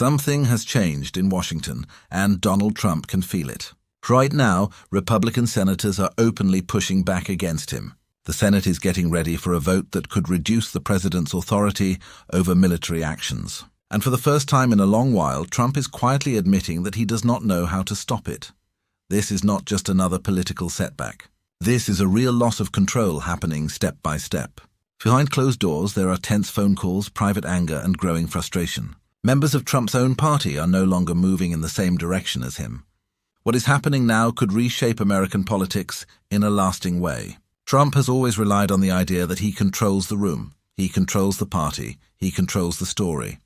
Something has changed in Washington, and Donald Trump can feel it. Right now, Republican senators are openly pushing back against him. The Senate is getting ready for a vote that could reduce the president's authority over military actions. And for the first time in a long while, Trump is quietly admitting that he does not know how to stop it. This is not just another political setback. This is a real loss of control happening step by step. Behind closed doors, there are tense phone calls, private anger, and growing frustration. Members of Trump's own party are no longer moving in the same direction as him. What is happening now could reshape American politics in a lasting way. Trump has always relied on the idea that he controls the room, he controls the party, he controls the story.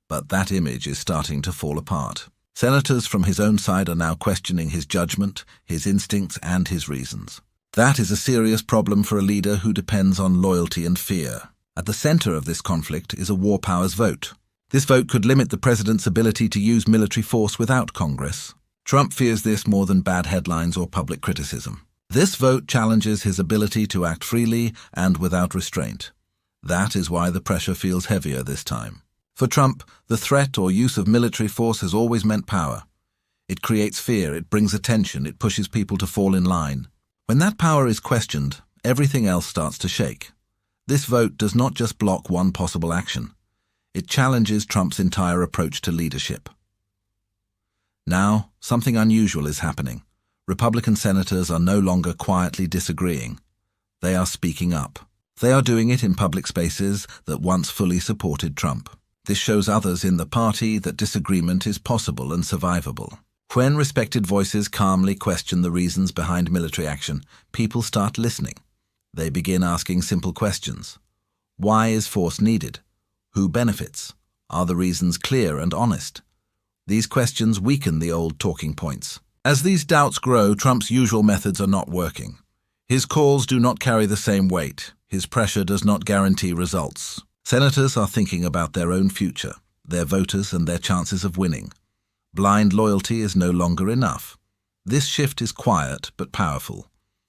But that image is starting to fall apart. Senators from his own side are now questioning his judgment, his instincts, and his reasons. That is a serious problem for a leader who depends on loyalty and fear. At the center of this conflict is a war powers vote. This vote could limit the president's ability to use military force without Congress. Trump fears this more than bad headlines or public criticism. This vote challenges his ability to act freely and without restraint. That is why the pressure feels heavier this time. For Trump, the threat or use of military force has always meant power. It creates fear, it brings attention, it pushes people to fall in line. When that power is questioned, everything else starts to shake. This vote does not just block one possible action. It challenges Trump's entire approach to leadership. Now, something unusual is happening. Republican senators are no longer quietly disagreeing. They are speaking up. They are doing it in public spaces that once fully supported Trump. This shows others in the party that disagreement is possible and survivable. When respected voices calmly question the reasons behind military action, people start listening. They begin asking simple questions. Why is force needed? Who benefits? Are the reasons clear and honest? These questions weaken the old talking points. As these doubts grow, Trump's usual methods are not working. His calls do not carry the same weight. His pressure does not guarantee results. Senators are thinking about their own future, their voters, and their chances of winning. Blind loyalty is no longer enough. This shift is quiet but powerful.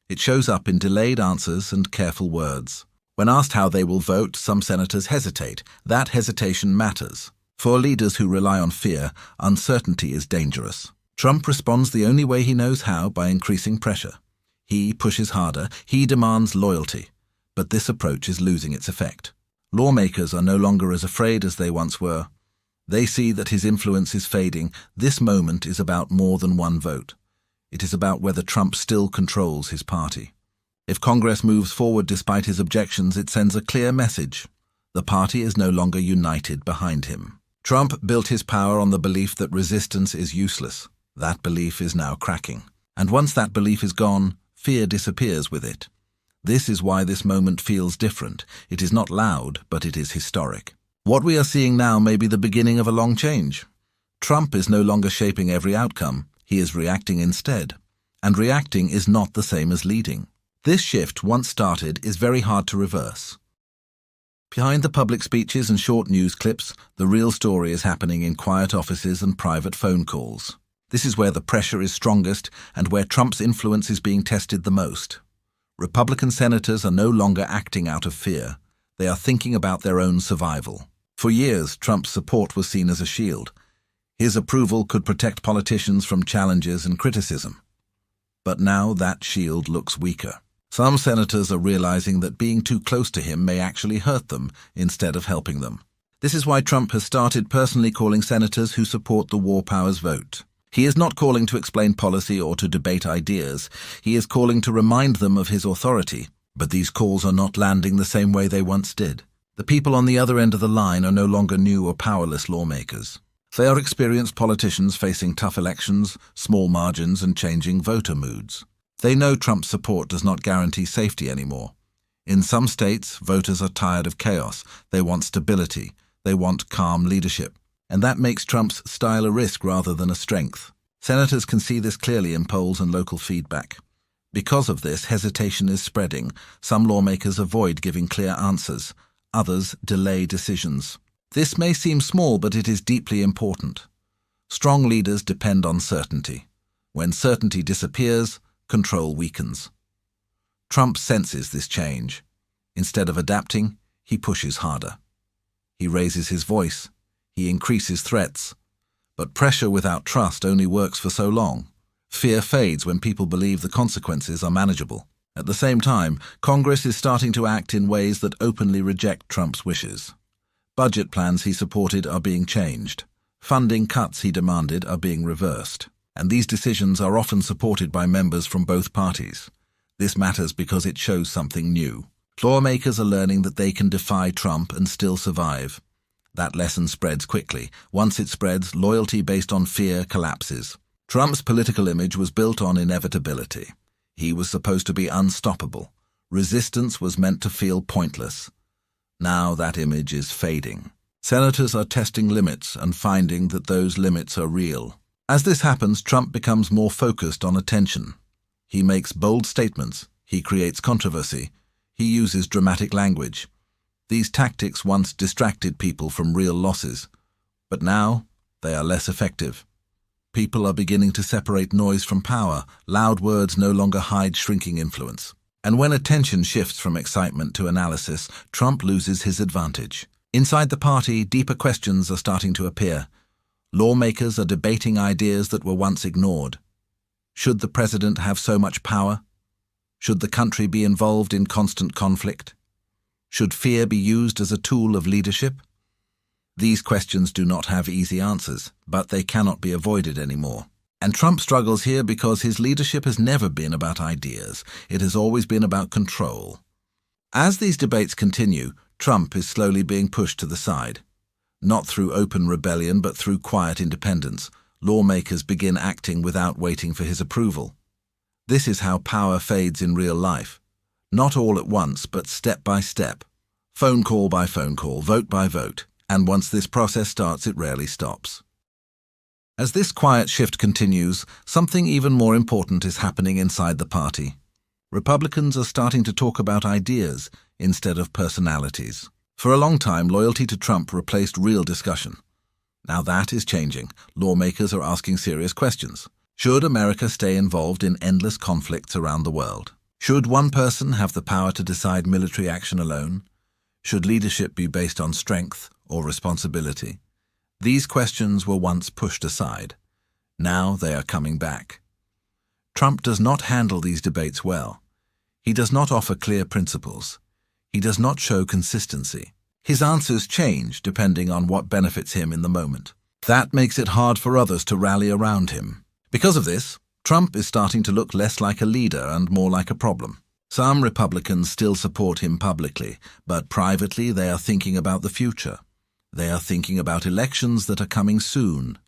It shows up in delayed answers and careful words. When asked how they will vote, some senators hesitate. That hesitation matters. For leaders who rely on fear, uncertainty is dangerous. Trump responds the only way he knows how, by increasing pressure. He pushes harder, he demands loyalty. But this approach is losing its effect. Lawmakers are no longer as afraid as they once were. They see that his influence is fading. This moment is about more than one vote. It is about whether Trump still controls his party. If Congress moves forward despite his objections, it sends a clear message. The party is no longer united behind him. Trump built his power on the belief that resistance is useless. That belief is now cracking. And once that belief is gone, fear disappears with it. This is why this moment feels different. It is not loud, but it is historic. What we are seeing now may be the beginning of a long change. Trump is no longer shaping every outcome. He is reacting instead. And reacting is not the same as leading. This shift, once started, is very hard to reverse. Behind the public speeches and short news clips, the real story is happening in quiet offices and private phone calls. This is where the pressure is strongest and where Trump's influence is being tested the most. Republican senators are no longer acting out of fear. They are thinking about their own survival. For years, Trump's support was seen as a shield. His approval could protect politicians from challenges and criticism. But now that shield looks weaker. Some senators are realizing that being too close to him may actually hurt them instead of helping them. This is why Trump has started personally calling senators who support the war powers vote. He is not calling to explain policy or to debate ideas. He is calling to remind them of his authority. But these calls are not landing the same way they once did. The people on the other end of the line are no longer new or powerless lawmakers. They are experienced politicians facing tough elections, small margins, and changing voter moods. They know Trump's support does not guarantee safety anymore. In some states, voters are tired of chaos. They want stability. They want calm leadership. And that makes Trump's style a risk rather than a strength. Senators can see this clearly in polls and local feedback. Because of this, hesitation is spreading. Some lawmakers avoid giving clear answers. Others delay decisions. This may seem small, but it is deeply important. Strong leaders depend on certainty. When certainty disappears, control weakens. Trump senses this change. Instead of adapting, he pushes harder. He raises his voice. He increases threats. But pressure without trust only works for so long. Fear fades when people believe the consequences are manageable. At the same time, Congress is starting to act in ways that openly reject Trump's wishes. Budget plans he supported are being changed. Funding cuts he demanded are being reversed. And these decisions are often supported by members from both parties. This matters because it shows something new. Lawmakers are learning that they can defy Trump and still survive. That lesson spreads quickly. Once it spreads, loyalty based on fear collapses. Trump's political image was built on inevitability. He was supposed to be unstoppable. Resistance was meant to feel pointless. Now that image is fading. Senators are testing limits and finding that those limits are real. As this happens, Trump becomes more focused on attention. He makes bold statements. He creates controversy. He uses dramatic language. These tactics once distracted people from real losses, but now they are less effective. People are beginning to separate noise from power. Loud words no longer hide shrinking influence. And when attention shifts from excitement to analysis, Trump loses his advantage. Inside the party, deeper questions are starting to appear. Lawmakers are debating ideas that were once ignored. Should the president have so much power? Should the country be involved in constant conflict? Should fear be used as a tool of leadership? These questions do not have easy answers, but they cannot be avoided anymore. And Trump struggles here because his leadership has never been about ideas. It has always been about control. As these debates continue, Trump is slowly being pushed to the side. Not through open rebellion, but through quiet independence. Lawmakers begin acting without waiting for his approval. This is how power fades in real life. Not all at once, but step by step. Phone call by phone call, vote by vote. And once this process starts, it rarely stops. As this quiet shift continues, something even more important is happening inside the party. Republicans are starting to talk about ideas instead of personalities. For a long time, loyalty to Trump replaced real discussion. Now that is changing. Lawmakers are asking serious questions. Should America stay involved in endless conflicts around the world? Should one person have the power to decide military action alone? Should leadership be based on strength or responsibility? These questions were once pushed aside. Now they are coming back. Trump does not handle these debates well. He does not offer clear principles. He does not show consistency. His answers change depending on what benefits him in the moment. That makes it hard for others to rally around him. Because of this, Trump is starting to look less like a leader and more like a problem. Some Republicans still support him publicly, but privately they are thinking about the future. They are thinking about elections that are coming soon.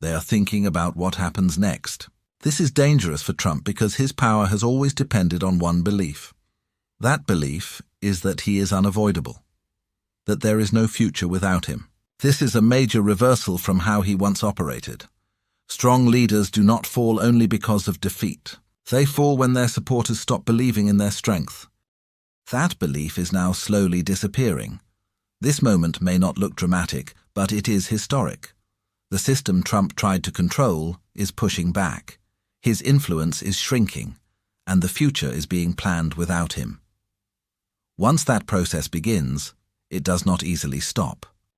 They are thinking about what happens next. This is dangerous for Trump because his power has always depended on one belief. That belief is that he is unavoidable, that there is no future without him. This is a major reversal from how he once operated. Strong leaders do not fall only because of defeat. They fall when their supporters stop believing in their strength. That belief is now slowly disappearing. This moment may not look dramatic, but it is historic. The system Trump tried to control is pushing back. His influence is shrinking, and the future is being planned without him. Once that process begins, it does not easily stop.